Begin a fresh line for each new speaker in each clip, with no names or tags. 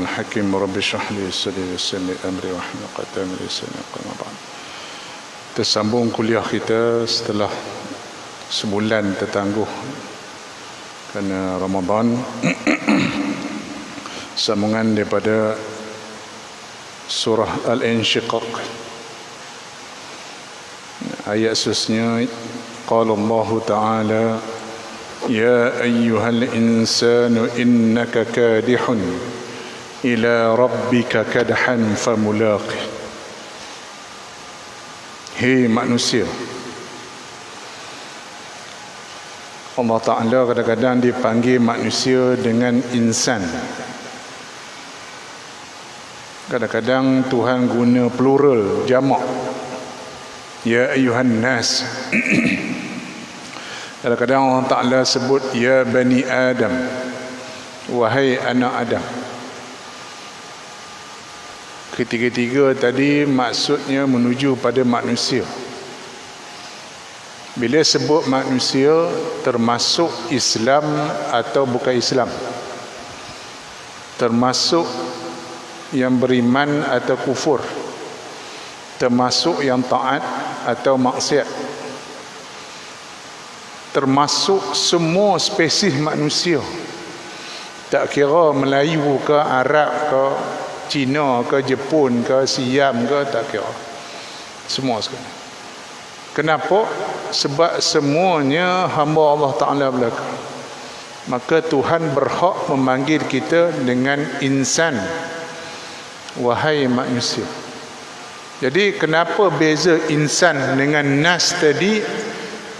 الحكيم رب اشرح لي صدري ويسر لي أمري واحلل عقدة من لساني يفقهوا قولي. Tersambung kuliah kita setelah sebulan tertangguh kerana Ramadan. Sambungan daripada surah Al-Insyiqaq. Ayat seterusnya, qala Allah Ta'ala, ya ayyuhal insanu innaka kadihun ila rabbika kadhan famulaqih. Hei manusia, Allah Ta'ala kadang-kadang dipanggil manusia dengan insan. Kadang-kadang Tuhan guna plural, jamak, ya ayuhan nas. Kadang-kadang Allah Ta'ala sebut ya bani Adam, wahai anak Adam. Ketiga-tiga tadi maksudnya menuju pada manusia. Bila sebut manusia, termasuk Islam atau bukan Islam, termasuk yang beriman atau kufur, termasuk yang taat atau maksiat, termasuk semua spesies manusia, tak kira Melayu ke, Arab ke, Cina ke, Jepun ke, Siam ke, tak kira, semua sekali. Kenapa? Sebab semuanya hamba Allah Ta'ala belaka. Maka Tuhan berhak memanggil kita dengan insan, wahai manusia. Jadi kenapa beza insan dengan nas tadi?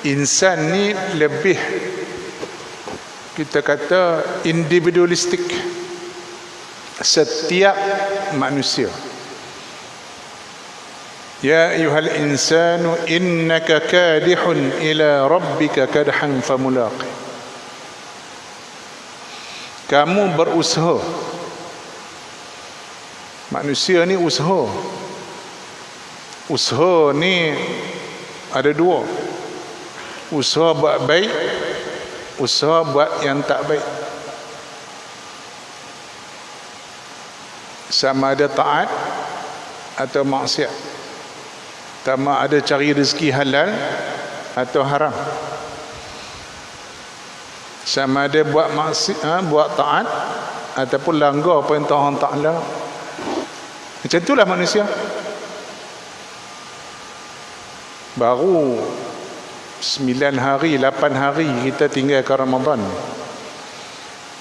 Insan ni lebih, kita kata, individualistik. Setiap manusia. Ya ayyuhal insanu innaka kadihun ila rabbika kadhan famulaqih. Kamu berusaha. Manusia ni usaha. Usaha ni ada dua. Usaha buat baik, usaha buat yang tak baik. Sama ada taat atau maksiat, sama ada cari rezeki halal atau haram, sama ada buat maksiat, buat taat ataupun langgar perintah Allah Ta'ala. Macam itulah manusia. Baru 9 hari, 8 hari kita tinggal ke Ramadan,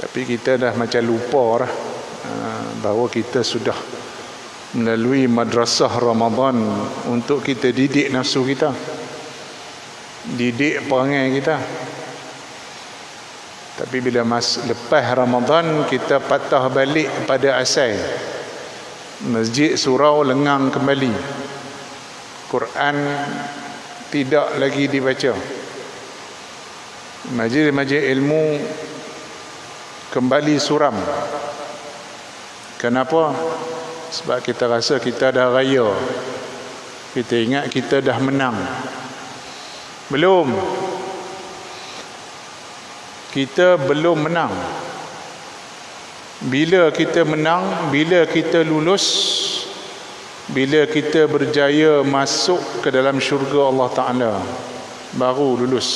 tapi kita dah macam lupa dah bahawa kita sudah melalui madrasah Ramadan untuk kita didik nafsu kita, didik perangai kita. Tapi bila lepas Ramadan, kita patah balik pada asal. Masjid surau lengang kembali, Quran tidak lagi dibaca, majlis-majlis ilmu kembali suram. Kenapa? Sebab kita rasa kita dah raya, kita ingat kita dah menang. Belum. Kita belum menang. Bila kita menang, bila kita lulus, bila kita berjaya masuk ke dalam syurga Allah Ta'ala, baru lulus.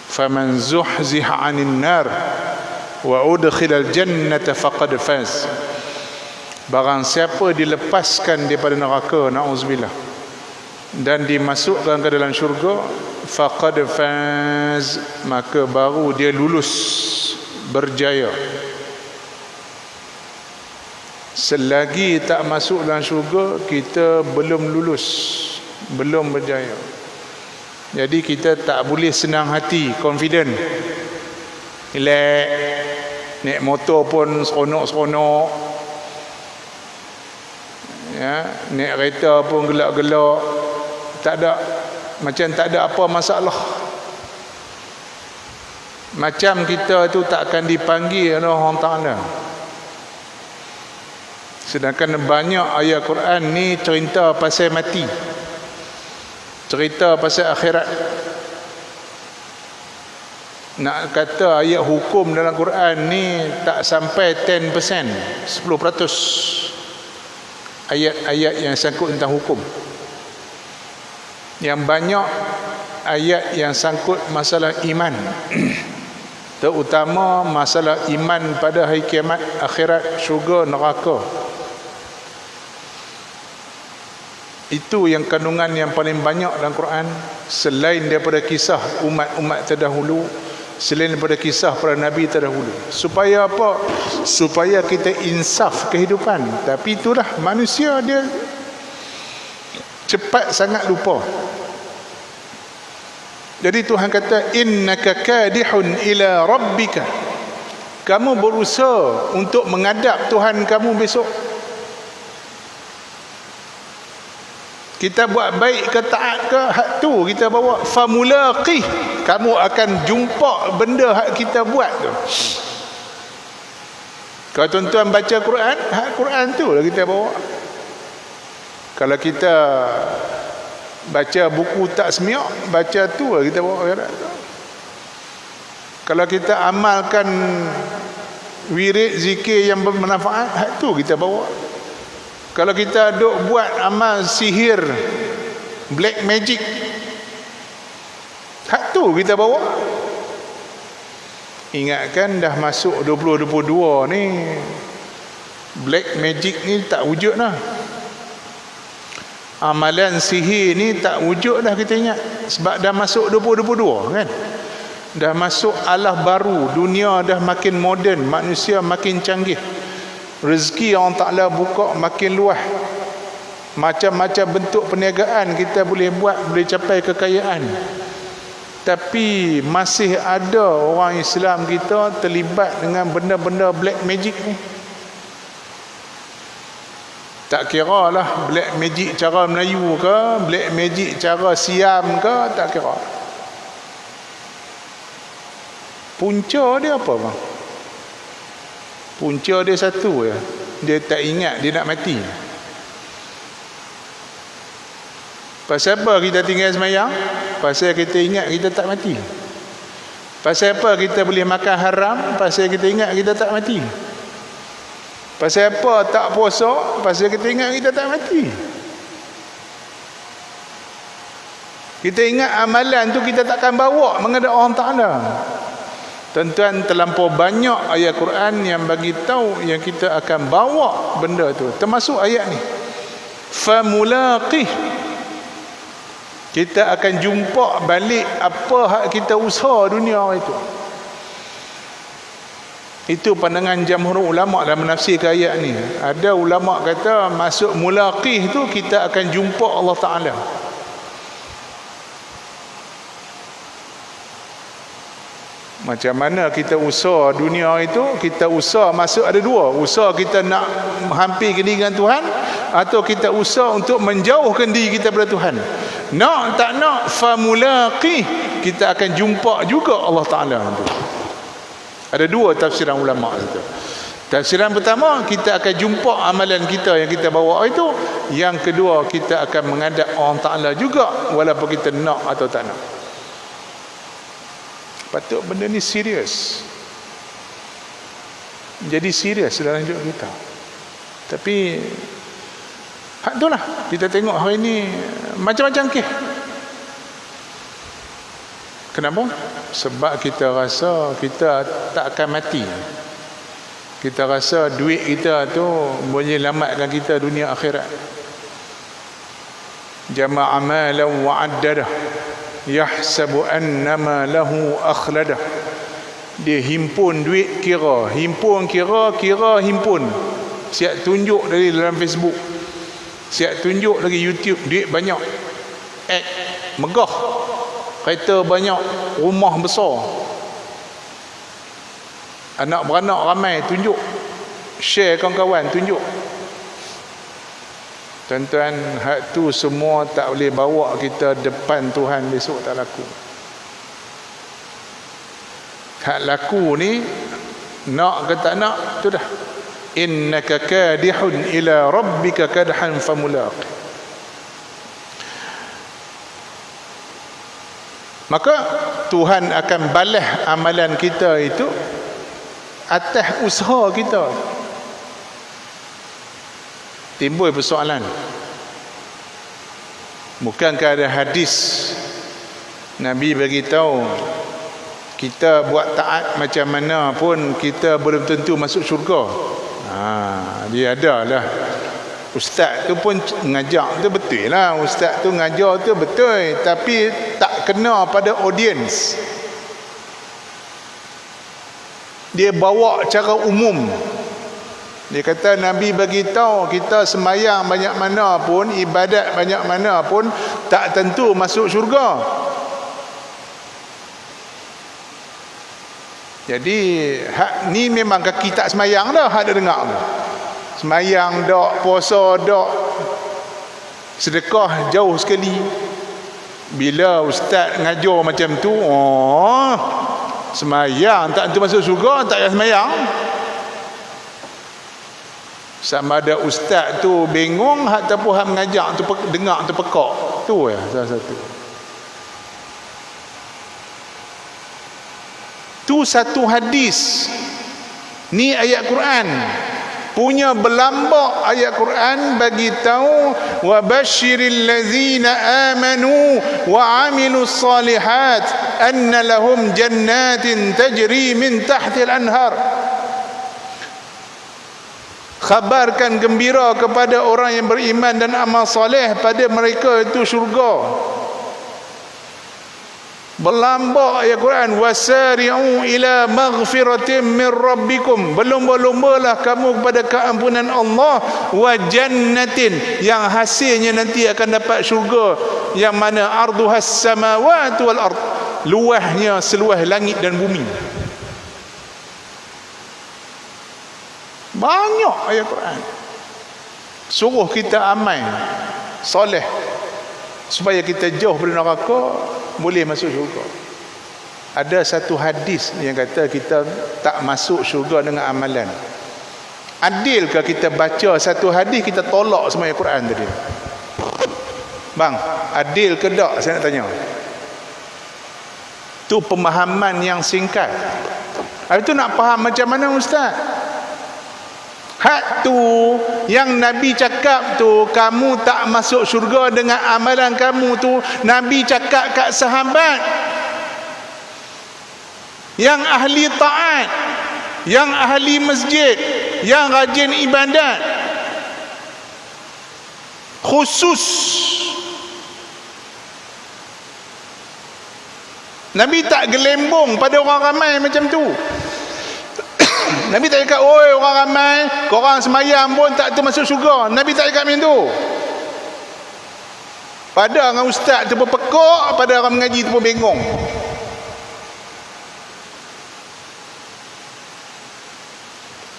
Faman zuhziha 'anil nar wa udkhilal jannata faqad faz. Barang siapa dilepaskan daripada neraka, na'udzubillah, dan dimasukkan ke dalam syurga, faqad faz, maka baru dia lulus, berjaya. Selagi tak masuk dalam syurga, kita belum lulus, belum berjaya. Jadi kita tak boleh senang hati, confident, relax, naik motor pun seronok-seronok, ya, naik kereta pun gelak-gelak, tak ada, macam tak ada apa masalah. Macam kita tu tak akan dipanggil oleh Allah Ta'ala. Sedangkan banyak ayat Quran ni cerita pasal mati, cerita pasal akhirat. Nak kata ayat hukum dalam Quran ni tak sampai 10%, 10% ayat-ayat yang sangkut tentang hukum. Yang banyak ayat yang sangkut masalah iman terutama masalah iman pada hari kiamat, akhirat, syurga, neraka. Itu yang kandungan yang paling banyak dalam Quran, selain daripada kisah umat-umat terdahulu, selain daripada kisah para nabi terdahulu. Supaya apa? Supaya kita insaf kehidupan. Tapi itulah manusia, dia cepat sangat lupa. Jadi Tuhan kata, innaka kadihun ila rabbika, kamu berusaha untuk menghadap Tuhan kamu besok. Kita buat baik ke taat ke, hak tu kita bawa. Famulaqih, kamu akan jumpa benda hak kita buat tu. Kalau tuan-tuan baca Quran, hak Quran tu lah kita bawa. Kalau kita baca buku tak semiak, baca tu lah kita bawa. Kalau kita amalkan wirid zikir yang bermanfaat, hak tu kita bawa. Kalau kita duk buat amal sihir, black magic, hak tu kita bawa. Ingatkan dah masuk 2022 ni, black magic ni tak wujud dah. Amalan sihir ni tak wujud dah, kita ingat. Sebab dah masuk 2022 kan. Dah masuk alah baru, dunia dah makin moden, manusia makin canggih. Rezeki Allah Ta'ala buka makin luas. Macam-macam bentuk perniagaan kita boleh buat, boleh capai kekayaan. Tapi masih ada orang Islam kita terlibat dengan benda-benda black magic ni. Tak kira lah black magic cara Melayu ke, black magic cara Siam ke, tak kira. Punca dia apa bang? Punca dia satu je. Dia tak ingat dia nak mati. Pasal apa kita tinggal semayang? Pasal kita ingat kita tak mati. Pasal apa kita boleh makan haram? Pasal kita ingat kita tak mati. Pasal apa tak puasa? Pasal kita ingat kita tak mati. Kita ingat amalan tu kita takkan bawa menghadap Allah Ta'ala. Tuan-tuan, terlampau banyak ayat Quran yang bagi tahu yang kita akan bawa benda tu. Termasuk ayat ni. Famulaqih, kita akan jumpa balik apa hak kita usaha dunia itu. Itu pandangan jamhur ulama dalam menafsirkan ayat ni. Ada ulama kata masuk mulaqih tu kita akan jumpa Allah Ta'ala. Macam mana kita usaha dunia itu? Kita usaha masuk, ada dua. Usaha kita nak menghampirkan diri dengan Tuhan, atau kita usaha untuk menjauhkan diri kita daripada Tuhan. Nak tak nak, famulaqih, kita akan jumpa juga Allah Ta'ala nanti. Ada dua tafsiran ulama itu. Tafsiran pertama, kita akan jumpa amalan kita yang kita bawa itu. Yang kedua, kita akan menghadap Allah Ta'ala juga, walaupun kita nak atau tak nak. Patut benda ni serius. Jadi serius dalam hidup kita. Tapi hak tu lah, kita tengok hari ni macam-macam kes. Kenapa? Sebab kita rasa kita tak akan mati. Kita rasa duit kita tu boleh selamatkan kita dunia akhirat. Jama'a amalan wa addadah, yahsabu annama lahu akhladah. Dia himpun duit, kira himpun, kira himpun. Siap tunjuk dari dalam Facebook, siap tunjuk lagi YouTube, duit banyak, megah, kereta banyak, rumah besar, anak beranak ramai, tunjuk, share kawan-kawan, tunjuk. Tuan-tuan, hak tu semua tak boleh bawa kita depan Tuhan besok, tak laku. Hak laku ni, nak ke tak nak, tu dah. Innaka kadihun ila rabbika kadhan famulaq. Maka Tuhan akan balas amalan kita itu atas usaha kita. Timbul persoalan, bukankah ada hadis Nabi bagi tahu kita buat taat macam mana pun kita belum tentu masuk syurga. Dia ada lah. Ustaz tu pun ngajak tu betul lah, ustaz tu ngajar tu betul, tapi tak kena pada audience. Dia bawa cara umum. Dia kata Nabi bagi tahu kita sembahyang banyak mana pun, ibadat banyak mana pun tak tentu masuk syurga. Jadi hak ni memang kaki tak sembahyang dah, hak dah dengar tu. Sembahyang dak, puasa dak, sedekah jauh sekali. Bila ustaz ngajar macam tu, sembahyang tak tentu masuk syurga, tak payah sembahyang. Sama ada ustaz tu bingung ataupun hang mengajak tu dengar tu pekak. Tu ya salah satu. Tu satu hadis. Ni ayat Quran. Punya berlambak ayat Quran bagi tahu wa basyiril ladzina amanu wa amilus solihat anna lahum jannatin tajri min tahtil anhar. Khabarkan gembira kepada orang yang beriman dan amal soleh, pada mereka itu syurga. Berlambak ayat Quran, wasari'u ila maghfiratin min rabbikum, berlomba-lombalah kamu kepada keampunan Allah, wa jannatin, yang hasilnya nanti akan dapat syurga, yang mana arduhas samawati wal ard, luahnya seluas langit dan bumi. Banyak ayat Quran suruh kita amal soleh supaya kita jauh dari neraka, boleh masuk syurga. Ada satu hadis yang kata kita tak masuk syurga dengan amalan. Adilkah kita baca satu hadis kita tolak semua ayat Quran tadi? Bang, adil ke tak, saya nak tanya. Tu pemahaman yang singkat. Habis tu nak faham macam mana ustaz? Hak tu yang Nabi cakap tu, kamu tak masuk syurga dengan amalan kamu tu, Nabi cakap kat sahabat yang ahli taat, yang ahli masjid, yang rajin ibadat. Khusus Nabi tak gelembung pada orang ramai macam tu. Nabi tak cakap, oi orang ramai, korang semayang pun tak tu masuk syurga. Nabi tak cakap macam tu. Pada dengan ustaz tu pun pekak, pada orang mengaji tu pun bengong.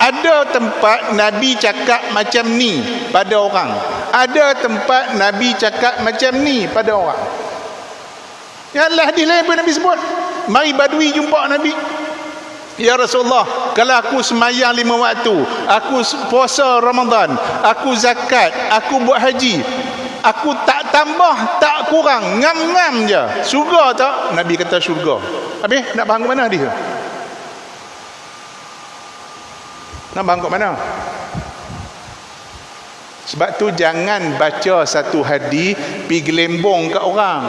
Ada tempat Nabi cakap macam ni pada orang, ada tempat Nabi cakap macam ni pada orang. Yang hadis lain pun Nabi sebut. Mari badui jumpa Nabi, ya Rasulullah, kalau aku semayang 5 waktu, aku puasa Ramadan, aku zakat, aku buat haji, aku tak tambah tak kurang, ngam-ngam je, syurga tak? Nabi kata syurga. Habis nak faham ke mana dia? Nak faham ke mana? Sebab tu jangan baca satu hadis pergi gelembung kat orang.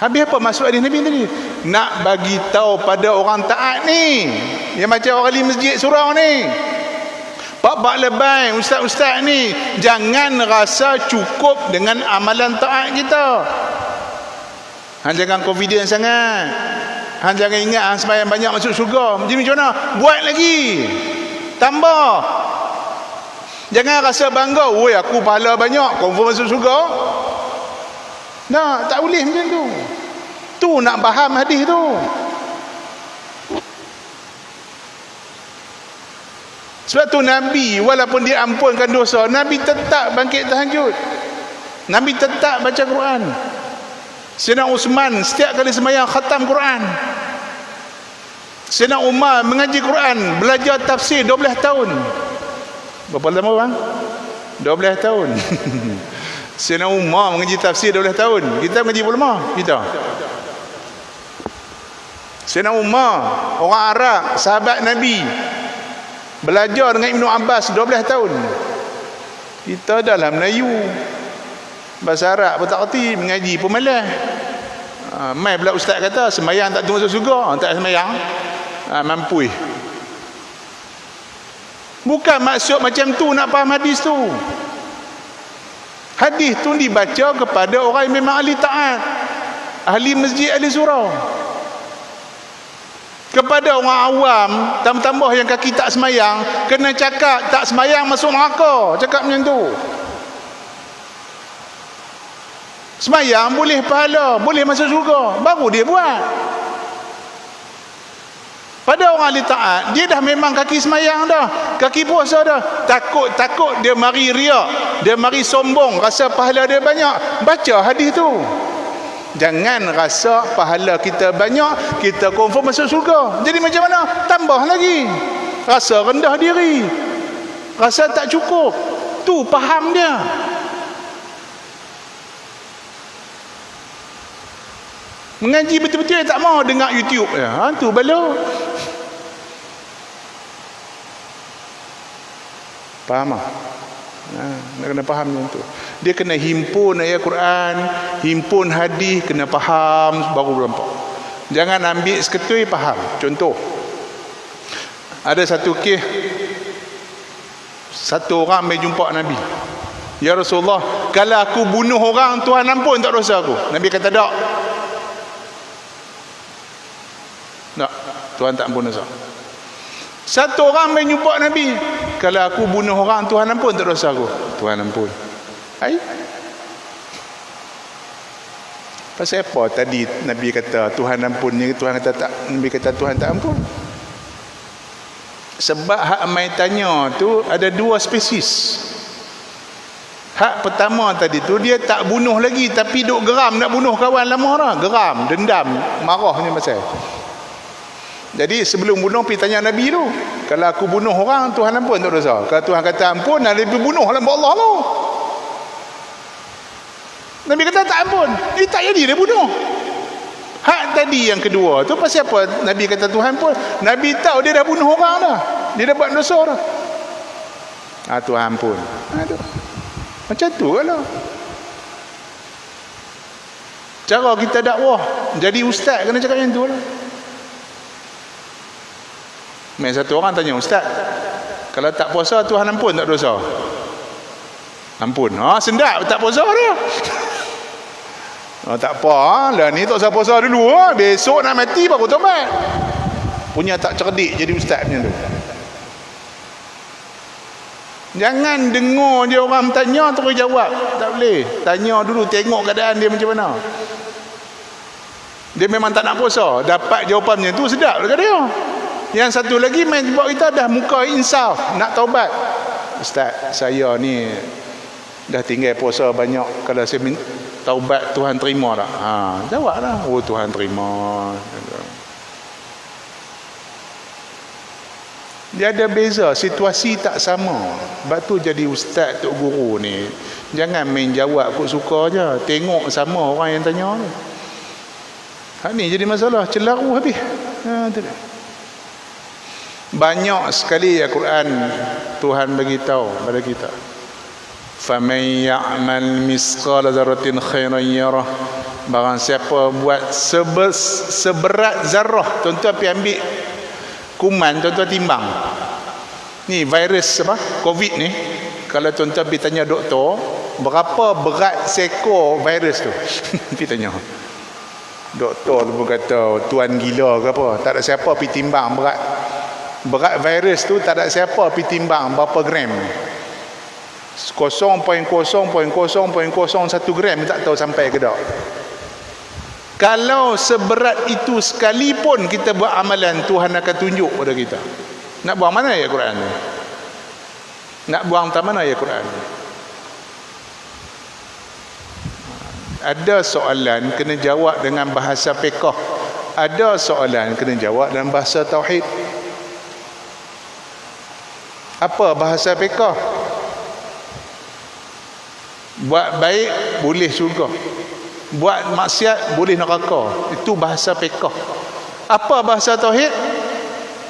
Habis apa maksud hadis Nabi tadi? Nak bagi tahu pada orang taat ni, yang macam orang di masjid surau ni, pak-pak lebay, ustaz-ustaz ni, jangan rasa cukup dengan amalan taat kita. Hang jangan confident sangat. Hang jangan ingat hang sembahyang banyak masuk syurga. Macam mana? Buat lagi. Tambah. Jangan rasa bangga, woi aku pahala banyak, confirm masuk syurga. Nah, tak boleh macam tu. Tu nak faham hadis tu. Sebab tu Nabi walaupun diampunkan dosa, Nabi tetap bangkit tahajud. Nabi tetap baca Quran. Sayyidina Uthman setiap kali sembahyang khatam Quran. Sayyidina Umar mengaji Quran, belajar tafsir 12 tahun. Berapa lama bang? 12 tahun. Sayyidina Umar mengaji tafsir 12 tahun. Kita mengaji berapa lama? Kita. Sayyidina Umar, orang Arab, sahabat Nabi, belajar dengan Ibnu Abbas 12 tahun. Kita dalam Melayu, bahasa Arab pun tak erti, mengaji pun malas. Mai pula ustaz kata sembahyang tak tunggu masuk syurga, tak sembahyang. Mampu. Bukan maksud macam tu nak faham hadis tu. Hadis tu dibaca kepada orang yang memang ahli taat, ahli masjid, ahli surau. Kepada orang awam, tambah-tambah yang kaki tak semayang, kena cakap tak semayang masuk neraka, cakap macam tu. Semayang boleh pahala, boleh masuk syurga, baru dia buat. Pada orang ahli taat, dia dah memang kaki semayang dah, kaki puasa dah. Takut dia mari riak, dia mari sombong, rasa pahala dia banyak. Baca hadis tu. Jangan rasa pahala kita banyak, kita confirm masuk syurga. Jadi macam mana? Tambah lagi. Rasa rendah diri, rasa tak cukup. Tu faham dia. Mengaji betul-betul tak mau dengar YouTube. Tu bala. Faham tak? Nak kena faham macam tu. Dia kena himpun ayat Quran, himpun hadis, kena faham baru nampak. Jangan ambil seketui faham. Contoh, ada satu kes, satu orang mai jumpa Nabi. Ya Rasulullah, kalau aku bunuh orang, Tuhan ampun tak dosa aku? Nabi kata tak. Tak, Tuhan tak ampun dosa. Satu orang mai jumpa Nabi, kalau aku bunuh orang, Tuhan ampun tak dosa aku? Tuhan ampun. Hai? Pasal apa tadi Nabi kata Tuhan ampun, Tuhan kata tak, Nabi kata Tuhan tak ampun? Sebab hak mai tanya tu ada dua spesies. Hak pertama tadi tu dia tak bunuh lagi, tapi duk geram nak bunuh kawan lama dah. Geram, dendam, marahnya pasal. Jadi sebelum bunuh pergi tanya Nabi tu, kalau aku bunuh orang, Tuhan ampun tak dosa? Kalau Tuhan kata ampun, Nabi bunuh dalam Allah tu. Nabi kata tak ampun, dia tak jadi dia bunuh. Hak tadi yang kedua tu pasal apa Nabi kata Tuhan pun? Nabi tahu dia dah bunuh orang dah, dia dah buat dosa dah. Tuhan ampun. Tu. Macam tu lah cara kita dakwah. Jadi ustaz kena cakap macam tu lah. Satu orang tanya, ustaz, kalau tak puasa Tuhan ampun tak dosa? Ampun. Sedap tak puasa dia. Tak apa lah, ni tak usah puasa dulu, besok nak mati baru tobat. Punya tak cerdik jadi ustaz macam tu. Jangan dengar dia orang tanya terus jawab. Tak boleh. Tanya dulu, tengok keadaan dia macam mana. Dia memang tak nak puasa, dapat jawapan macam tu, sedap dekat dia. Yang satu lagi main buat kita dah muka insaf, nak taubat. Ustaz, saya ni dah tinggal puasa banyak, kalau saya minta taubat Tuhan terima tak? Jawablah, oh Tuhan terima. Dia ada beza, situasi tak sama. Sebab tu jadi ustaz, tok guru ni jangan main jawab kok suka je, tengok sama orang yang tanya ni. Ni jadi masalah, celaru habis. Banyak sekali Al-Quran Tuhan bagi tahu pada kita, faman ya'mal misqala dzarratin khairan yarah. Barang siapa buat seberat zarah, tuan-tuan pergi ambil kuman, tuan-tuan timbang ni virus apa COVID ni. Kalau tuan-tuan pergi tanya doktor berapa berat seekor virus tu pergi tanya doktor tu pun kata tuan gila ke apa, tak ada siapa pergi timbang berat virus tu, tak ada siapa pergi timbang berapa gram. 0.0.001 gram tak tahu sampai ke tak. Kalau seberat itu sekalipun kita buat amalan, Tuhan akan tunjuk pada kita. Nak buang mana ayat Quran ni? Nak buang tak mana ayat Quran ni? Ada soalan kena jawab dengan bahasa fiqh, ada soalan kena jawab dalam bahasa tauhid. Apa bahasa fiqh? Buat baik boleh syurga, buat maksiat boleh neraka. Itu bahasa fiqh. Apa bahasa tauhid?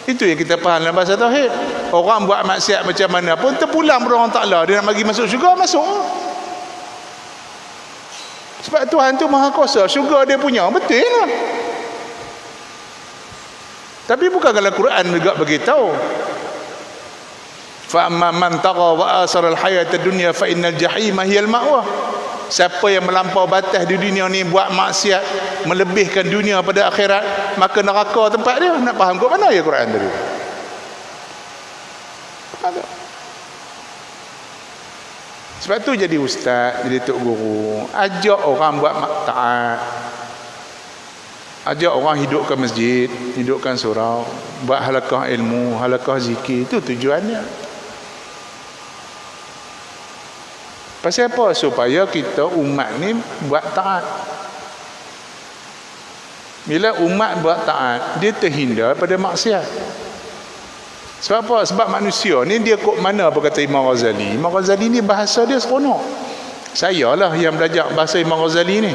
Itu yang kita faham dalam bahasa tauhid. Orang buat maksiat macam mana pun terpulang pada Allah Ta'ala, dia nak bagi masuk syurga, masuk. Sebab Tuhan tu maha kuasa, syurga dia punya, betul lah. Tapi bukan kalau Quran juga beritahu, fa amma man tagha wa asara al-hayata ad-dunya fa innal jahima hiyal ma'wa. Siapa yang melampau batas di dunia ni, buat maksiat, melebihkan dunia pada akhirat, maka neraka tempat dia. Nak faham kat mana ya Quran tadi? Ada. Sebab tu jadi ustaz, jadi tok guru, ajak orang buat taat, ajak orang hidupkan masjid, hidupkan surau, buat halaqah ilmu, halaqah zikir. Itu tujuannya. Pasal apa? Supaya kita umat ni buat taat. Bila umat buat taat, dia terhindar pada maksiat. Sebab apa? Sebab manusia ni dia kok mana apa kata Imam Ghazali. Imam Ghazali ni bahasa dia seronok. Saya lah yang belajar bahasa Imam Ghazali ni.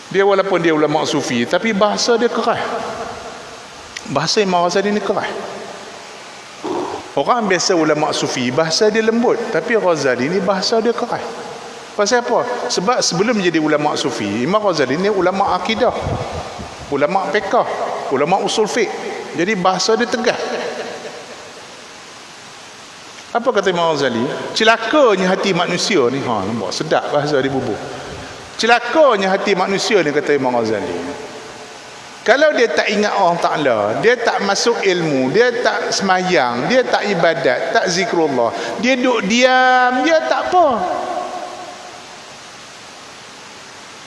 Dia walaupun dia ulama sufi, tapi bahasa dia keras. Bahasa Imam Ghazali ni keras. Orang biasa ulama sufi bahasa dia lembut, tapi Ghazali ni bahasa dia keras. Pasal apa? Sebab sebelum jadi ulama sufi, Imam Ghazali ni ulama akidah, ulama fiqh, ulama usul fiqh. Jadi bahasa dia tegas. Apa kata Imam Ghazali? Celakanya hati manusia ni, nampak sedap bahasa dia bubuh. Celakanya hati manusia ni, kata Imam Ghazali. Kalau dia tak ingat Allah Ta'ala, dia tak masuk ilmu, dia tak semayang, dia tak ibadat, tak zikrullah, dia duduk diam, dia tak apa.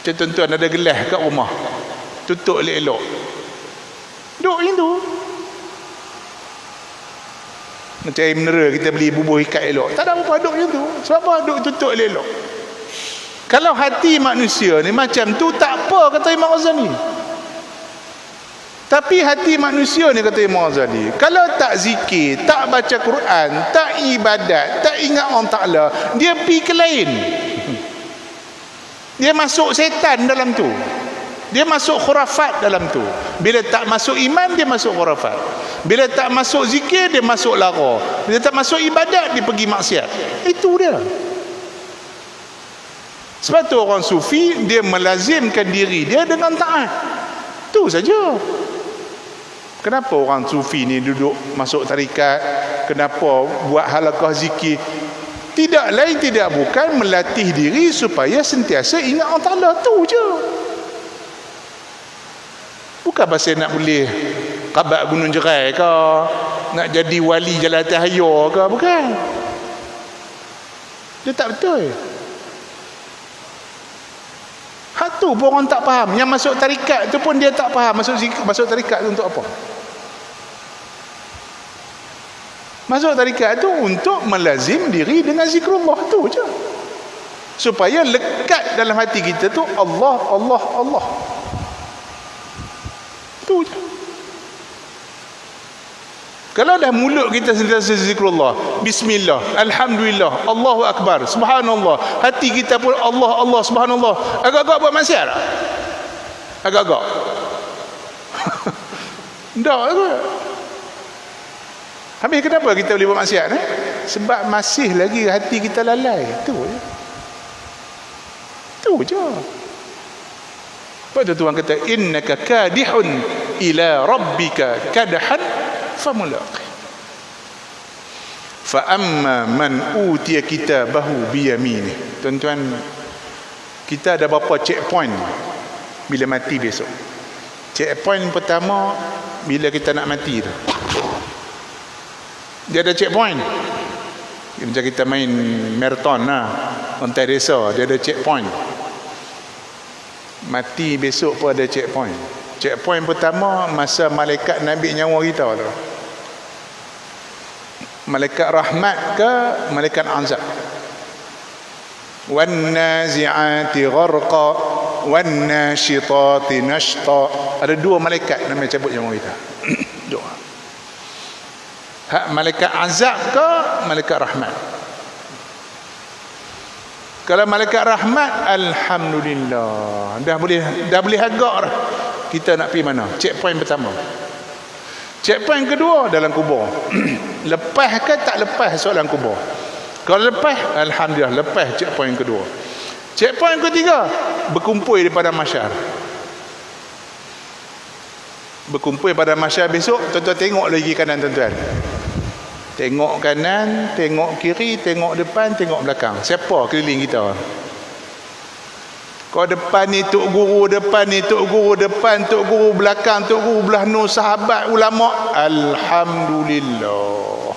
Macam tuan-tuan ada gelas kat rumah, tutup elok-elok, duduk itu. Macam air mineral kita beli bubuh ikat elok, tak ada apa-apa, duduk macam tu. Sebab apa? Duduk tutup elok-elok. Kalau hati manusia ni macam tu, tak apa, kata Imam Ghazali. Tapi hati manusia ni, kata Imam Ghazali, kalau tak zikir, tak baca Quran, tak ibadat, tak ingat Allah Ta'ala, dia pergi ke lain. Dia masuk setan dalam tu, dia masuk khurafat dalam tu. Bila tak masuk iman, dia masuk khurafat. Bila tak masuk zikir, dia masuk lara. Bila tak masuk ibadat, dia pergi maksiat. Itu dia. Sebab tu orang sufi, dia melazimkan diri dia dengan taat. Itu saja. Kenapa orang sufi ni duduk masuk tarikat? Kenapa buat halaqah zikir? Tidak lain tidak bukan melatih diri supaya sentiasa ingat Allah Ta'ala. Tu je. Bukan pasal nak boleh kabat gunung jerai ke, nak jadi wali Jalatan Haya ke, bukan. Dia tak betul. Hak tu pun orang tak faham. Yang masuk tarikat tu pun dia tak faham masuk tarikat tu untuk apa. Masuk tarikat tu untuk melazim diri dengan zikrullah, tu je. Supaya lekat dalam hati kita tu Allah, Allah, Allah. Tu je. Kalau dah mulut kita sentiasa zikrullah, bismillah, alhamdulillah, Allahu akbar, subhanallah, hati kita pun Allah, Allah, subhanallah, agak-agak buat maksiat tak? Agak-agak. Tak ke? Habis kenapa kita boleh buat maksiat? Sebab masih lagi hati kita lalai. Tu je. Tu je. Sebab tu Tuhan kata, innaka kadihun ila rabbika kadhan famulaqi. Fa amma man utiya kitabahu biyamini. Tuan-tuan, kita ada berapa checkpoint bila mati besok? Checkpoint pertama bila kita nak mati tu. Dia ada checkpoint. Macam kita main marathon lah, ontai desa, dia ada checkpoint. Mati besok pun ada checkpoint. Checkpoint pertama masa malaikat nak ambil nyawa kita tu. Malaikat rahmat ke malaikat azab? Wan nazi'ati gharqa wan nashitati nashta. Ada dua malaikat nak cabut nyawa kita. Doa. Hak malaikat azab ke malaikat rahmat? Kalau malaikat rahmat, alhamdulillah. Dah boleh agak dah. Kita nak pergi mana? Checkpoint pertama. Checkpoint kedua dalam kubur. Lepas ke tak lepas soalan kubur? Kalau lepas, alhamdulillah, lepas checkpoint kedua. Checkpoint ketiga, berkumpul di padang mahsyar. Berkumpul pada mahsyar besok, tuan-tuan tengok lagi kanan tuan-tuan. Tengok kanan, tengok kiri, tengok depan, tengok belakang. Siapa keliling kita? Kau depan ni tok guru, depan ni tok guru, depan tok guru, belakang tok guru, belah nur sahabat, ulama. Alhamdulillah.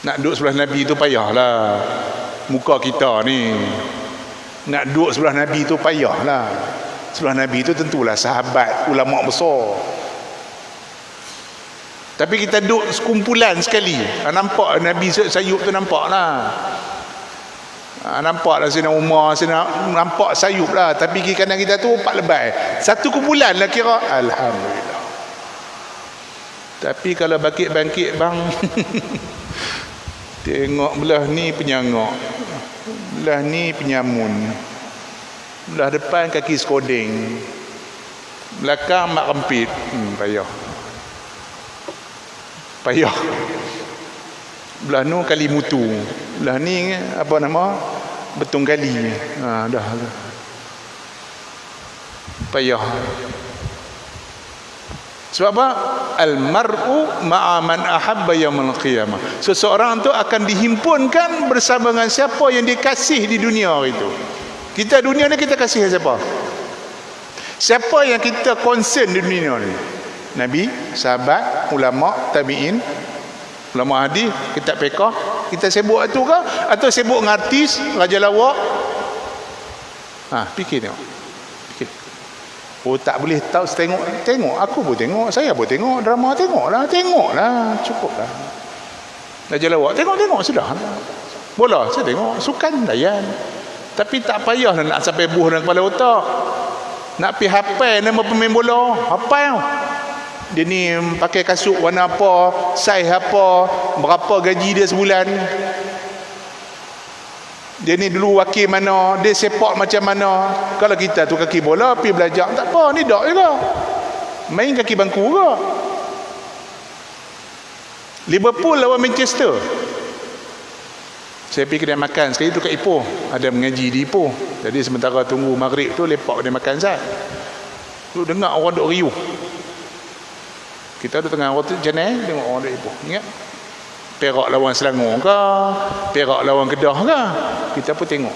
Nak duduk sebelah Nabi tu payahlah. Muka kita ni. Nak duduk sebelah Nabi tu payahlah. Sebelah Nabi tu tentulah sahabat, ulama besar. Tapi kita duduk sekumpulan sekali. Nampak Nabi sayup tu, nampak lah. Nampak lah Sayyidina Umar, nampak sayup lah. Tapi kiri kanan kita tu 4 lebay. Satu kumpulan lah kira. Alhamdulillah. Tapi kalau bangkit-bangkit bang, tengok belah ni penyangak, belah ni penyamun, belah depan kaki skodeng, belakang mak rempit. Payah. Belah nu kali mutu, belah ni apa nama, betung kali. Dah payah. Sebab apa? Al-mar'u ma'a man ahabba yaumil qiyamah. Seseorang tu akan dihimpunkan bersama dengan siapa yang dia kasih di dunia itu. Kita dunia ni kita kasih siapa? Siapa yang kita concern di dunia ni? Nabi, sahabat, ulama, tabi'in, ulama hadis, kitab fiqh. Kita sibuk itu ke? Atau sibuk dengan artis, raja lawak? Fikir tengok. Fikir. Oh, tak boleh tahu, tengok. Aku pun tengok, saya pun tengok drama, tengoklah, cukuplah. Raja lawak, tengok, sudah. Bola, saya tengok, sukan, layan. Tapi tak payahlah nak sampai buh dalam kepala otak. Nak pergi hafal nama pemain bola, hafal. Dia ni pakai kasut warna apa, saiz apa, berapa gaji dia sebulan. Dia ni dulu wakil mana, dia sepak macam mana. Kalau kita tu kaki bola, pergi belajar, tak apa, ni dak juga. Main kaki bangku juga. Liverpool lawan Manchester. Saya pergi kedai makan sekali tu kat Ipoh. Ada mengaji di Ipoh. Jadi sementara tunggu maghrib tu, lepak kedai makan Zat. Tu dengar orang duk riuh. Kita ada tengah waktu jenai, tengok orang duk Ipoh. Ingat? Perak lawan Selangor ke, Perak lawan Kedah ke, kita pun tengok.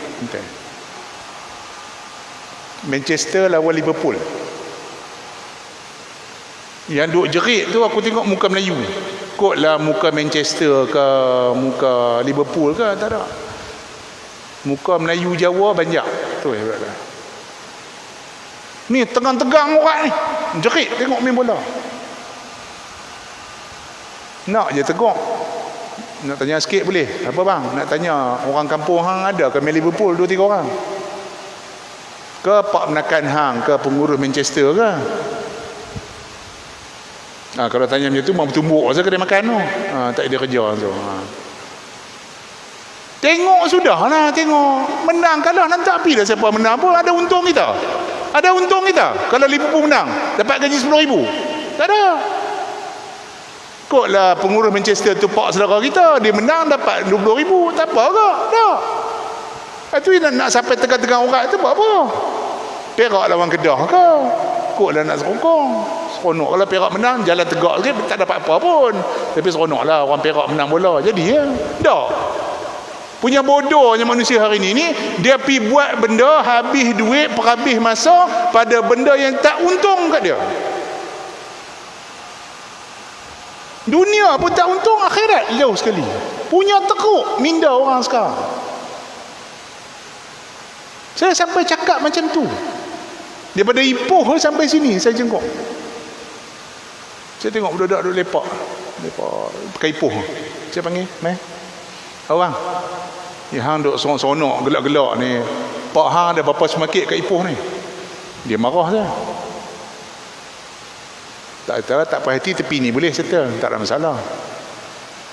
Manchester lawan Liverpool. Yang duk jerit tu aku tengok muka Melayu. Kotlah muka Manchester ke, muka Liverpool ke, tak ada. Muka Melayu Jawa banyak. Tu hebatlah. Ni tegang-tegang orang ni. Jerit tengok main bola. Nak je teguk. Nak tanya sikit boleh? Apa bang? Nak tanya orang kampung hang ada ke main Liverpool 2-3 orang? Ke pak menakan hang ke pengurus Manchester ke? Kalau tanya macam tu mau bertumbuk saja kedai makan tu. Tak ada kerja tu. Tengok sudahlah, tengok. Menang kalah nanti api dah siapa menang pun ada untung kita. Ada untung kita. Kalau Liverpool menang dapat gaji 10,000. Tak ada. Kotlah pengurus Manchester tu pak saudara kita, dia menang dapat 20,000, tak apa ke? Tak. Itu nak sampai tegang-tegang orang tu buat apa? Perak lawan Kedah ke? Kotlah nak serongkong. Seronok kalau Perak menang, jalan tegak sikit tak dapat apa pun. Tapi seronoklah orang Perak menang bola. Jadi ya, tak. Punya bodohnya manusia hari ni dia pi buat benda habis duit, perhabis masa pada benda yang tak untung kat dia. Dunia pun tak untung, akhirat jauh sekali. Punya teruk minda orang sekarang. Saya sampai cakap macam tu. Daripada Ipoh sampai sini saya jengkok. Saya tengok budak-budak duduk lepak pakai Ipoh. Saya panggil, "Mai. Orang. Ya hang duk sonok-sonok gelak-gelak ni. Pak hang ada berapa semakit kat Ipoh ni?" Dia marah saya. Tak perhati tepi ni boleh settle, tak ada masalah.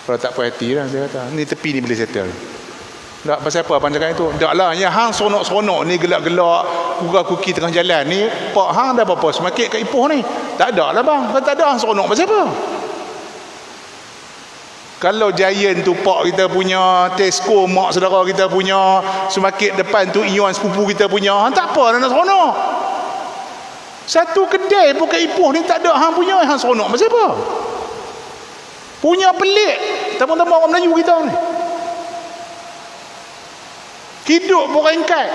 Kalau tak puas hati lah saya kata, ni tepi ni boleh settle. Tak pasal apa abang cakap itu? Tak lah, yang hang seronok-seronok ni gelak-gelak, kuki tengah jalan ni, pak hang dah apa-apa semakin kat Ipoh ni. Tak ada lah bang. Kalau tak ada hang seronok pasal apa? Kalau Giant tu pak kita punya, Tesco mak saudara kita punya, semakin depan tu Ion sepupu kita punya, hang tak apa nak seronok. Satu kedai pun kat Ipoh ni tak ada hang punya, hang seronok pasal apa? Punya pelik tamu-tamu orang Melayu kita ni. Hidup pun ringkat.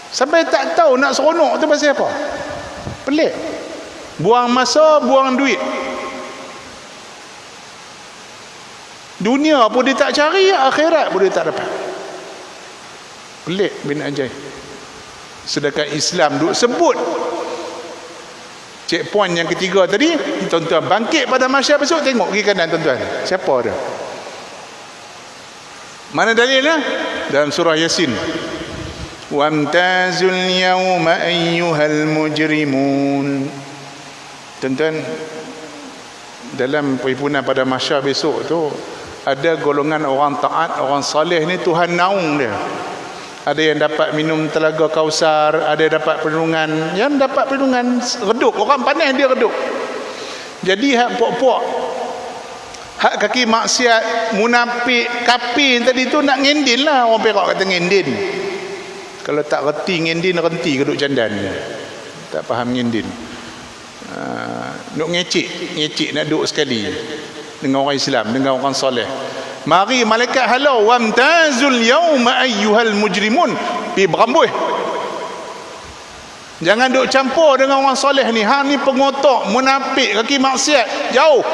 Sampai tak tahu nak seronok tu pasal apa. Pelik. Buang masa, buang duit. Dunia pun dia tak cari, akhirat pun dia tak dapat. Pelik bin ajaib. Sedangkan Islam duk sebut checkpoint yang ketiga tadi, tuan-tuan bangkit pada mahsyar besok, tengok kiri kanan tuan-tuan. Siapa dia? Mana dalilnya? Dalam surah Yasin. Wamtazul yawma ayyuhal mujrimun. Tuan-tuan, dalam perhimpunan pada mahsyar besok tu ada golongan orang taat, orang saleh ni Tuhan naung dia. Ada yang dapat minum telaga Kausar, ada yang dapat perlindungan, yang dapat perlindungan redup. Orang panas dia redup. Jadi hak puak-puak, hak kaki maksiat, munafik, kafir tadi tu nak ngendin lah. Orang Perak kata ngendin. Kalau tak reti ngendin, renti keduk candan. Tak faham ngendin. Nak ngecik nak duduk sekali dengan orang Islam, dengan orang soleh. Mari malaikat halau, wamtazul yawma ayyuhal mujrimun, pi berambuih. Jangan duk campur dengan orang soleh ni. Hang ni pengotok, munafik, kaki maksiat, jauh.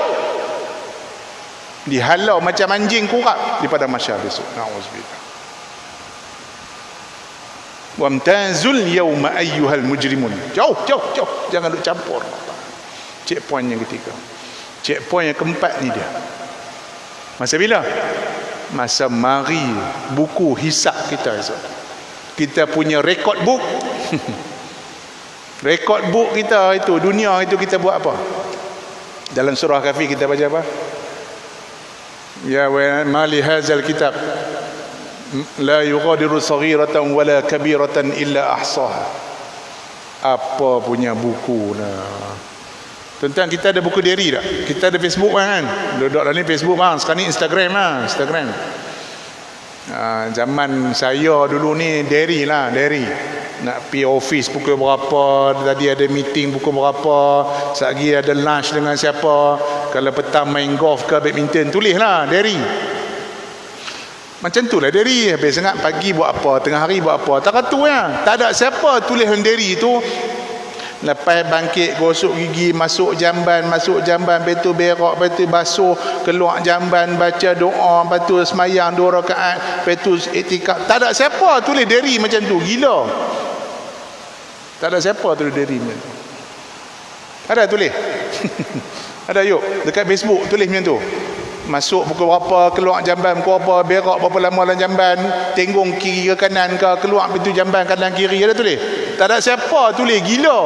Dihalau macam anjing kurap di pada mahsyar besok. Nauzubillah. Wamtazul yawma ayyuhal mujrimun. Jauh. Jangan duk campur. Checkpoint yang ketiga. Checkpoint yang keempat ni dia. Masa bila? Masa mari buku hisab kita esok. Kita punya record book. Record book kita itu, dunia itu kita buat apa? Dalam surah Kahfi kita baca apa? Ya wa mali hadzal kitab la yughadiru saghiratan wala kabiratan illa ahsaha. Apa punya buku lah. Tuan-tuan, kita ada buku diary tak? Kita ada Facebook kan? Duduk dalam ni Facebook kan? Sekarang ni Instagram lah. Instagram. Zaman saya dulu ni diary lah. Diary. Nak pergi office pukul berapa, tadi ada meeting pukul berapa, sekali ada lunch dengan siapa, kalau petang main golf ke badminton, tulis lah diary. Macam tu lah diary. Habis sangat pagi buat apa, tengah hari buat apa, tak kata ya. Tak ada siapa tulis diary tu. Lepas bangkit, gosok gigi, masuk jamban, lepas tu berak, lepas tu basuh, keluar jamban, baca doa, lepas tu semayang 2 rakaat, lepas tu iktikaf. Tak ada siapa tulis diary macam tu. Gila. Tak ada siapa tulis diary macam tu. Ada tulis? Ada yuk, dekat Facebook tulis macam tu. Masuk pukul berapa, keluar jamban pukul berapa, berak berapa lama dalam jamban, tenggung kiri ke kanan ke, keluar pintu jamban kanan kiri, ada tulis? Tak ada siapa tulis. Gila.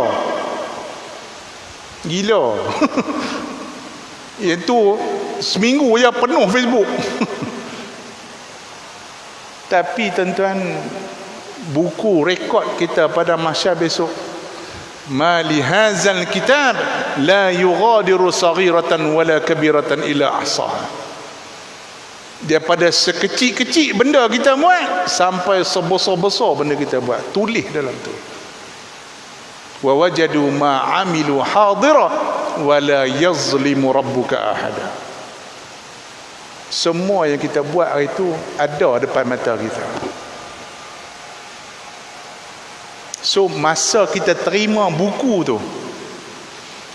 Itu seminggu je penuh Facebook. Tapi tuan-tuan, buku rekod kita pada mahsyar besok, ma li hadzal kitab la yughadiru saghiratan wala kabiratan illa ahsaha. Daripada sekecil-kecil benda kita buat sampai sebesar-besar benda kita buat, tulis dalam tu. Wa wajadu ma amilu hadira wa la yazlimu rabbuka ahada. Semua yang kita buat hari itu ada depan mata kita. So masa kita terima buku tu,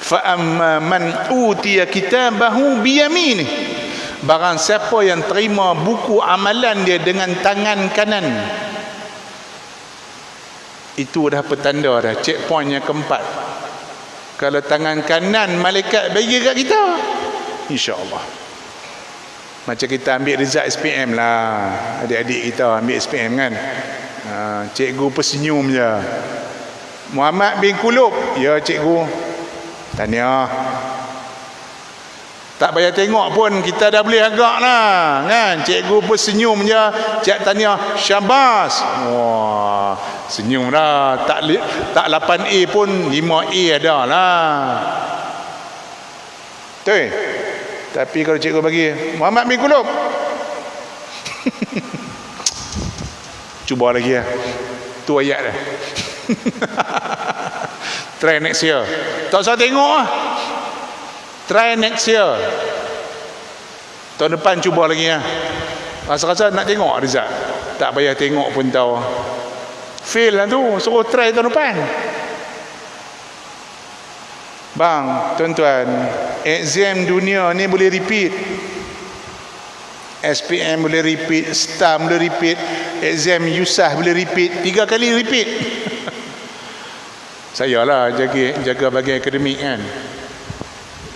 fa amma man utiya kitabahu bi yaminih, barang siapa yang terima buku amalan dia dengan tangan kanan, itu dah petanda dah, checkpoint yang keempat. Kalau tangan kanan malaikat bagi kat kita, insya-Allah. Macam kita ambil result SPM lah, adik-adik kita ambil SPM kan, cikgu tersenyum je. Muhammad bin Kulub, ya cikgu, tahniah. Tak payah tengok pun kita dah boleh agak lah kan. Cikgu pun senyum je, cik tanya syabas, wah senyum dah. Tak 8A pun 5A ada lah. Betul. Tapi kalau cikgu bagi Muhammad bin Kulub cuba lagi lah, tu ayat dah. Try next year, tak usah tengok lah, try next year, tahun depan cuba lagi lah. Rasa-rasa nak tengok result, tak payah tengok pun tahu fail lah tu, suruh try tahun depan. Bang, tuan-tuan, exam dunia ni boleh repeat. SPM boleh repeat, STAM boleh repeat, exam USAH boleh repeat, 3 kali repeat. Saya lah jaga bahagian akademik kan.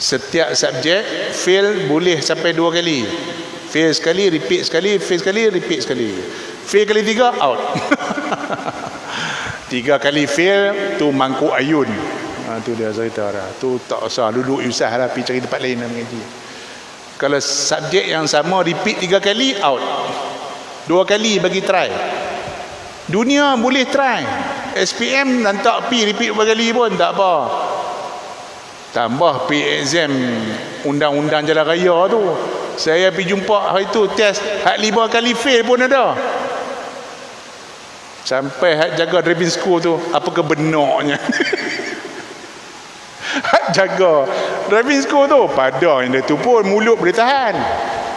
Setiap subjek fail boleh sampai 2 kali. Fail sekali, repeat sekali, fail sekali, repeat sekali. Fail kali 3, out. 3 kali fail, tu mangkuk ayun. Tu dia cerita dah. Tu tak usah duduk usah lah, pergi cari tempat lain nak mengaji. Kalau subjek yang sama repeat 3 kali, out. 2 kali bagi try. Dunia boleh try. SPM dan tak pi repeat berapa kali pun tak apa. Tambah pi exam undang-undang jalan raya tu. Saya pergi jumpa hari tu test hak 5 kali fail pun ada. Sampai hak jaga driving school tu, apa kebenarnya? Hak jaga driving school tu pada yang dia tu pun mulut boleh tahan.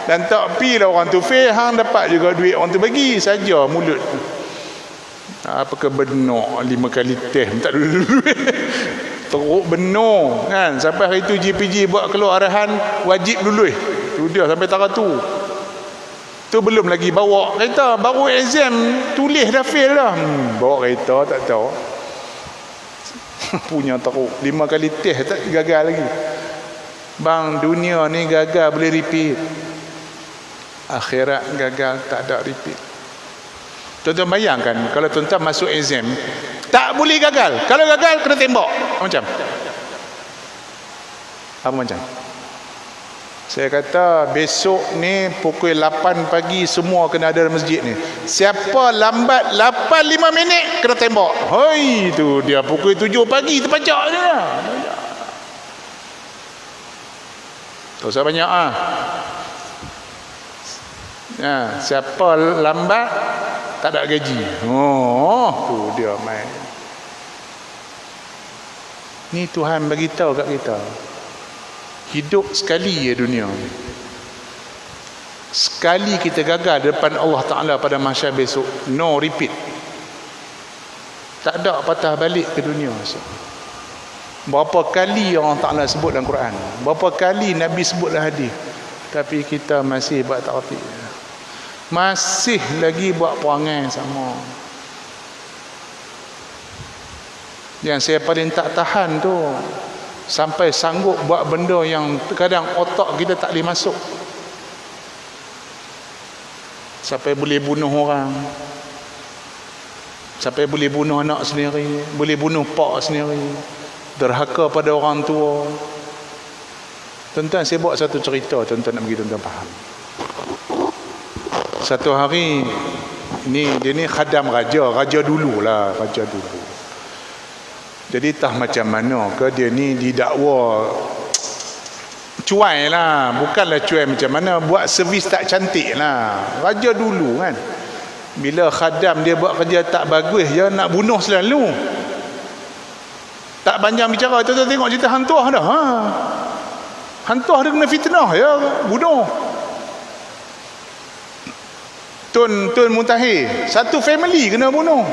Dan tak pi lah orang tu fail, hang dapat juga duit orang tu bagi saja mulut. Apa kebenar 5 kali test tak ada duit. Teruk benar kan. Sampai hari tu GPG buat keluar arahan wajib lulus. Tu dia sampai taraf tu. Tu belum lagi bawa kereta, baru exam tulis dah fail dah. Bawa kereta tak tahu. Punya teruk. 5 kali test tak gagal lagi. Bang, dunia ni gagal boleh repeat. Akhirat gagal tak ada repeat. Tuan-tuan bayangkan kalau tuan-tuan masuk exam tak boleh gagal. Kalau gagal kena tembak. Apa macam? Saya kata besok ni pukul 8 pagi semua kena ada dalam masjid ni. Siapa lambat 8-5 minit kena tembak. Hoi, tu dia pukul 7 pagi terpacak dia. Tak usah banyak ah. Ya, siapa lambat tak ada gaji. Oh, tu dia main. Ni Tuhan bagi tahu kat kita. Hidup sekali ya dunia. Sekali kita gagal depan Allah Ta'ala pada mahsyar besok, no repeat. Tak ada patah balik ke dunia. Berapa kali Allah Ta'ala sebut dalam Quran, berapa kali Nabi sebut dalam hadis, tapi kita masih buat tak reti. Masih lagi buat perangai sama. Yang saya paling tak tahan tu, sampai sanggup buat benda yang kadang otak kita tak boleh masuk. Sampai boleh bunuh orang, sampai boleh bunuh anak sendiri, boleh bunuh pak sendiri, derhaka pada orang tua. Tuan-tuan, saya buat satu cerita, tuan-tuan nak bagi tuan-tuan faham. Satu hari ni, dia ni khadam raja dululah, raja dulu. Jadi tak macam mana ke dia ni didakwa cuai lah. Bukanlah cuai macam mana, buat servis tak cantik lah. Raja dulu kan, bila khadam dia buat kerja tak bagus, dia nak bunuh selalu. Tak panjang bicara, tuan-tuan tengok cerita hantuah dah. Hantuah dia kena fitnah, ya bunuh. Tun Muntahir, satu family kena bunuh.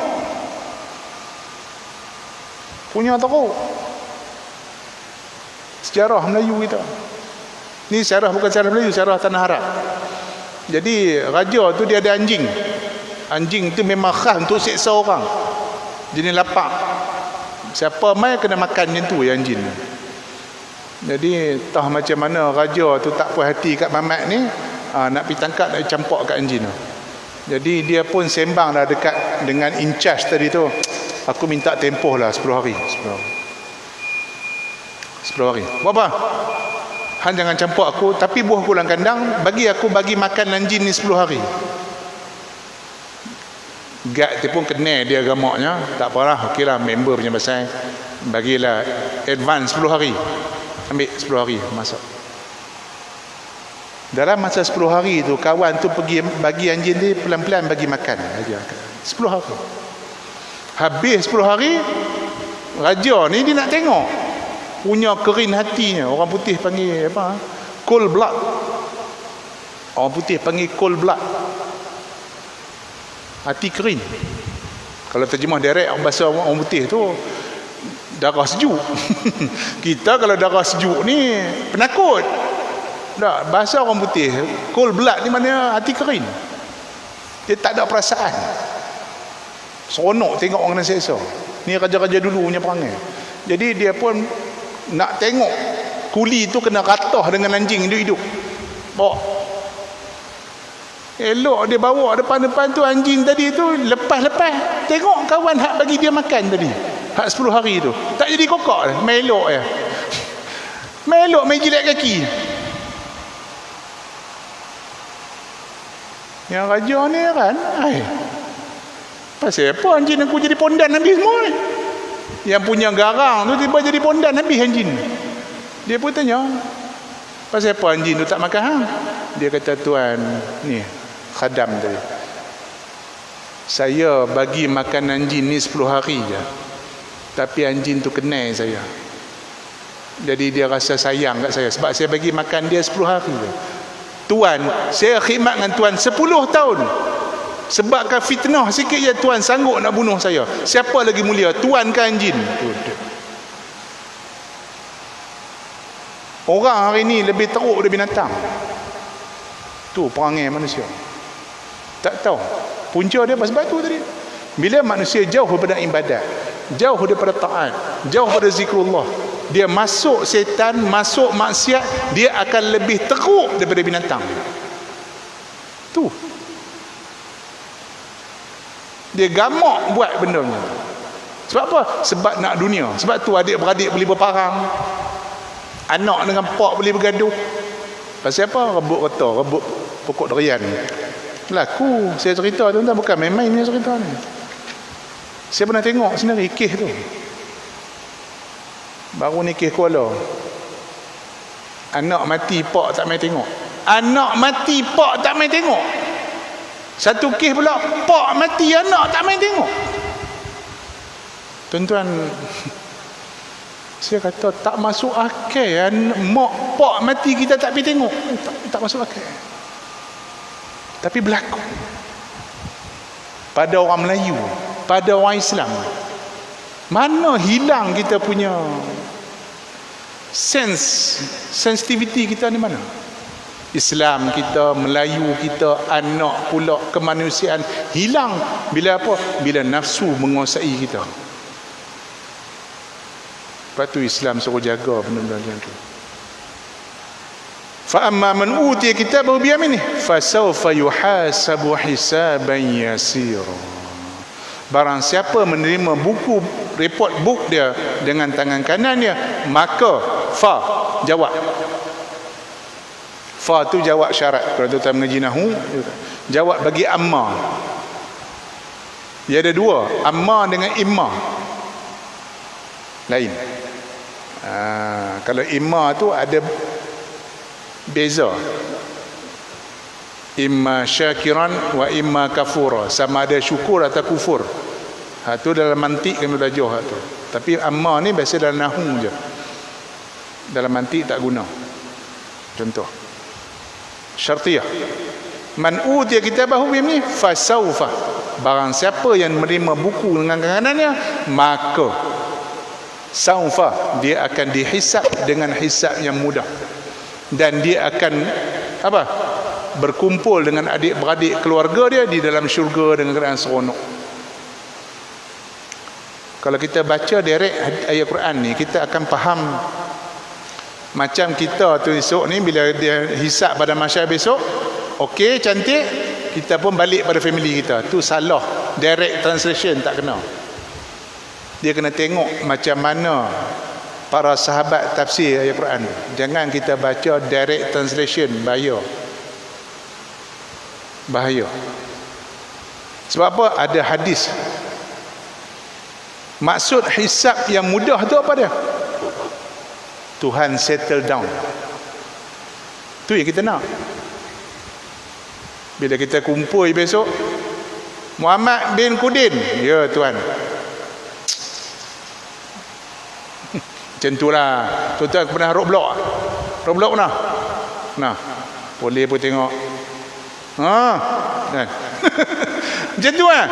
Punya teruk. Sejarah Melayu kita. Ni sejarah bukan sejarah Melayu, sejarah tanah Arab. Jadi raja tu dia ada anjing. Anjing tu memang khas untuk seksa orang. Jenis lapak. Siapa mai kena makan macam tu anjing. Jadi tah macam mana raja tu tak puas hati kat mamat ni, nak pergi tangkap, nak campak kat anjing tu. Jadi dia pun sembang dah dekat dengan in charge tadi tu. Aku minta tempoh lah 10 hari. 10 hari. Buat apa? hang jangan campur aku, tapi buah aku dalam kandang, bagi makan anjing ni 10 hari. Gad tu pun kena dia gamaknya, tak apalah, okeylah member punya pasal, bagilah advance 10 hari, ambil 10 hari masuk. Dalam masa 10 hari tu kawan tu pergi bagi anjing dia pelan-pelan bagi makan, bagi makan 10 hari. Habis 10 hari, raja ni dia nak tengok punya kerin hatinya. Orang putih panggil apa? Cold blood. Orang putih panggil cold blood. Hati kering. Kalau terjemah direct bahasa orang putih tu, darah sejuk. Kita kalau darah sejuk ni penakut. Tak, bahasa orang putih cold blood ni mana hati kering. Dia tak ada perasaan. Seronok tengok orang seksa. Ni raja-raja dulu punya perangai. Jadi dia pun nak tengok kuli tu kena ratah dengan anjing hidup-hidup. Bawa elok dia bawa depan-depan tu anjing tadi tu, lepas-lepas tengok kawan hak bagi dia makan tadi, hak 10 hari tu tak jadi kokok, melok ya, melok main jilat kaki. Yang raja ni kan, pasal apa anjing aku jadi pondan habis semua ni? Yang punya garang tu tiba jadi pondan habis anjing. Dia pun tanya, pasal apa anjing tu tak makan hang? Dia kata, tuan ni khadam tadi, saya bagi makan anjing ni 10 hari je, tapi anjing tu kenal saya, jadi dia rasa sayang kat saya sebab saya bagi makan dia 10 hari je. Tuan, saya khidmat dengan tuan 10 tahun, sebabkan fitnah sikit je tuan sanggup nak bunuh saya. Siapa lagi mulia, tuan ke anjing? Orang hari ni lebih teruk dari binatang. Tu perangai manusia. Tak tahu punca dia sebab tu tadi. Bila manusia jauh daripada ibadat, jauh daripada taat, jauh daripada zikrullah, dia masuk setan, masuk maksiat, dia akan lebih teruk daripada binatang. Tu dia gamak buat benda ni. Sebab apa? Sebab nak dunia. Sebab tu adik-beradik boleh berparang, anak dengan pak boleh bergaduh. Pasal apa? Rebut reta, rebut pokok durian. Laku, saya cerita tuan-tuan, bukan main-main punya cerita ni. Saya pernah tengok sendiri kes tu. Baru ni kes Kuala. Anak mati, pak tak main tengok. Anak mati, pak tak main tengok. Satu kes pula, pak mati, anak tak main tengok. Tuan-tuan, saya kata tak masuk akal. Mak pak mati kita tak pergi tengok. Tak masuk akal. Tapi berlaku pada orang Melayu, pada orang Islam. Mana hilang kita punya sensitivity kita ni mana? Islam kita, Melayu kita, anak pula, kemanusiaan hilang bila apa? Bila nafsu menguasai kita. Lepas tu Islam suruh jaga benda-benda macam tu. Fa amma man utiya kitabahu bi yaminihi fasawfa yuhasabu hisaban yasira. Barang siapa menerima buku report book dia dengan tangan kanannya, maka jawab. Fa tu jawab syarat. Kalau tuan mengaji nahwu, jawab bagi amma. Dia ada dua, amma dengan imma. Lain. Kalau imma tu ada beza. Imma syakiran wa imma kafura, sama ada syukur atau kufur. Tu dalam mantik kena belajar tu. Tapi amma ni biasa dalam nahwu je. Dalam mantik tak guna. Contoh syartiyah, man utiya kitabahu biyaminihi fasawfa, barang siapa yang menerima buku dengan kanannya, maka saufa, dia akan dihisap dengan hisap yang mudah, dan dia akan apa? Berkumpul dengan adik-beradik keluarga dia di dalam syurga dengan keadaan seronok. Kalau kita baca direct ayat Quran ni, kita akan faham. Macam kita tu esok ni, bila dia hisap pada mahsyar besok, okey, cantik, kita pun balik pada family kita. Tu salah, direct translation tak kena. Dia kena tengok macam mana para sahabat tafsir ayat Quran. Jangan kita baca direct translation, bahaya. Sebab apa? Ada hadis. Maksud hisab yang mudah tu apa dia? Tuhan settle down. Tu yang kita nak. Bila kita kumpul besok, Muhammad bin Kudin, ya Tuhan. Macam itulah. Tuan-tuan pernah Roblox? Roblox pernah? Nah, boleh pun tengok. Kan? Macam tu kan?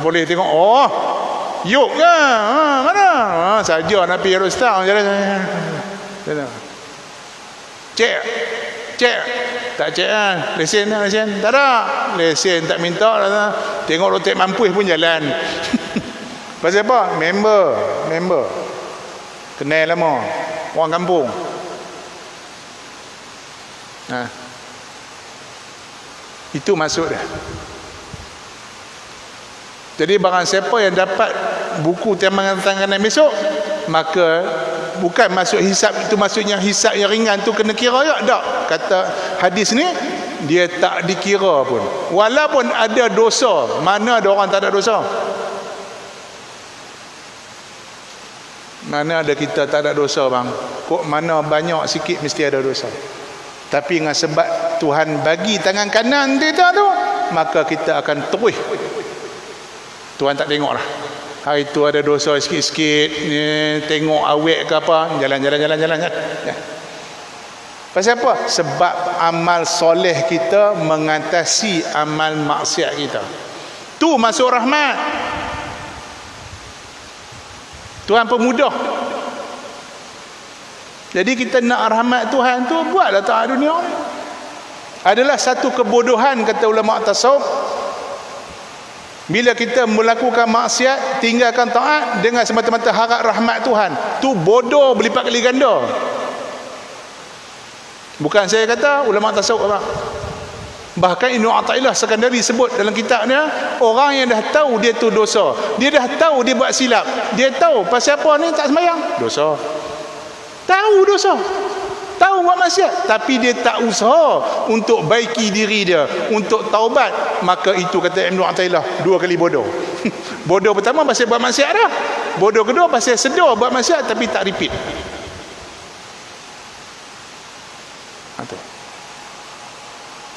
Boleh tengok. Oh, yuk ke? Mana? Saja Nabi Rustam jalan. Cek. Tak cek kan? Lesen. Tak ada. Lesen tak minta lah. Tengok rotek mampus pun jalan. Pasal apa? Member. Kenal lama. Orang kampung. Itu maksud dia. Jadi barang siapa yang dapat buku timbangan tanganan besok, maka bukan masuk hisab itu maksudnya hisab yang ringan tu kena kira ya? Tak. Kata hadis ni, dia tak dikira pun. Walaupun ada dosa, mana ada orang tak ada dosa? Mana ada kita tak ada dosa bang? Kok mana banyak sikit mesti ada dosa. Tapi dengan sebab Tuhan bagi tangan kanan kita tu, maka kita akan terus. Tuhan tak tengok lah. Hari tu ada dosa sikit-sikit, tengok awet ke apa, jalan. Ya. Pasal apa? Sebab amal soleh kita mengatasi amal maksiat kita. Tu masuk rahmat. Tuhan pemudah. Jadi kita nak rahmat Tuhan tu, buatlah taat dunia. Adalah satu kebodohan, kata ulama tasawuf, bila kita melakukan maksiat, tinggalkan taat dengan semata-mata harap rahmat Tuhan. Tu bodoh berlipat kali ganda. Bukan saya kata, ulama tasawuf apa. Bahkan Ibnu Athaillah Sekandari sebut dalam kitabnya, orang yang dah tahu dia tu dosa, dia dah tahu dia buat silap, dia tahu pasal apa ni tak sembahyang, dosa. Tahu dosa, tahu buat maksiat, tapi dia tak usaha untuk baiki diri dia, untuk taubat, maka itu kata Ibnu Athaillah 2 kali bodoh. Bodoh pertama pasal buat maksiat dah, bodoh kedua pasal sedar buat maksiat tapi tak repeat.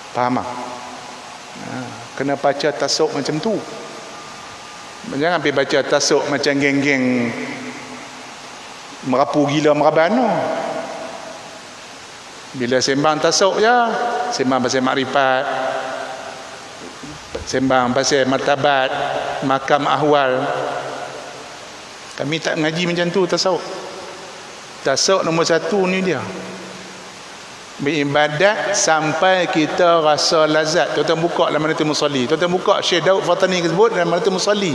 Faham tak? Kena baca tasawuf macam tu. Jangan pergi baca tasawuf macam geng-geng merapu gila meraban. Bila sembang tasawuf je, sembang pasal makrifat, sembang pasal martabat, makam ahwal. Kami tak mengaji macam tu tasawuf. Tasawuf nombor 1 ni dia, beribadat sampai kita rasa lazat. Tuan-tuan buka dalam Manatul Musalli, tuan-tuan buka Syekh Daud Fatani sebut dalam Manatul Musalli,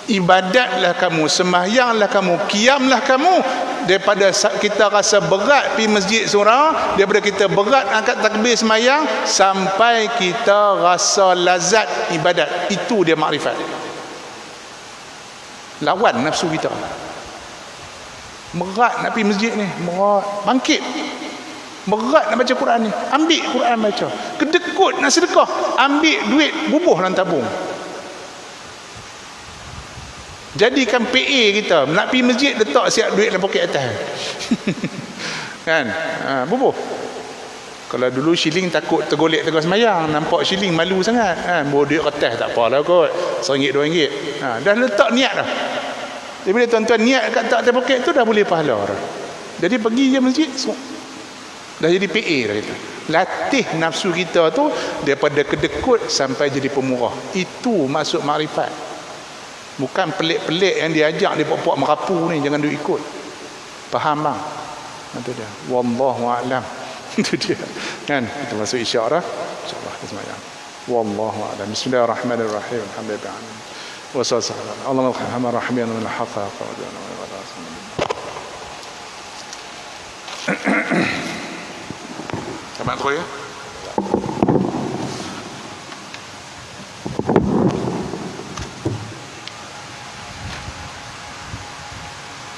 ibadatlah kamu, sembahyanglah kamu, qiyamlah kamu, daripada kita rasa berat pergi masjid surau, daripada kita berat angkat takbir sembahyang, sampai kita rasa lazat ibadat. Itu dia makrifat. Lawan nafsu kita. Berat nak pergi masjid ni, berat, bangkit. Berat nak baca Quran ni, ambil Quran baca. Kedekut nak sedekah, ambil duit bubuh dalam tabung. Jadikan PA kita, nak pergi masjid letak siap duit dalam poket atas. Kan? Bubuh. Kalau dulu shilling takut tergolek tengah sembahyang, nampak shilling malu sangat. Bawa duit kertas tak apalah kot, RM1 RM2. Dah letak niat dah. Jadi bila tuan-tuan niat kat atas poket tu, dah boleh pahala dah. Jadi pergi je masjid, dah jadi PA dah kita. Latih nafsu kita tu daripada kedekut sampai jadi pemurah. Itu maksud makrifat. Bukan pelik-pelik yang diajak dia puak-puak merapu ni, jangan duk ikut. Faham bang? Itu dia. Wallahu a'lam. Itu dia. Kan? Itu masuk isyak dah. InsyaAllah kita semayang. Wallahu a'lam. Bismillahirrahmanirrahim. Alhamdulillah. Wassalamualaikum. Allahumma rahman rahim wa min al-haqqa wa jana wa Sahabat Troya.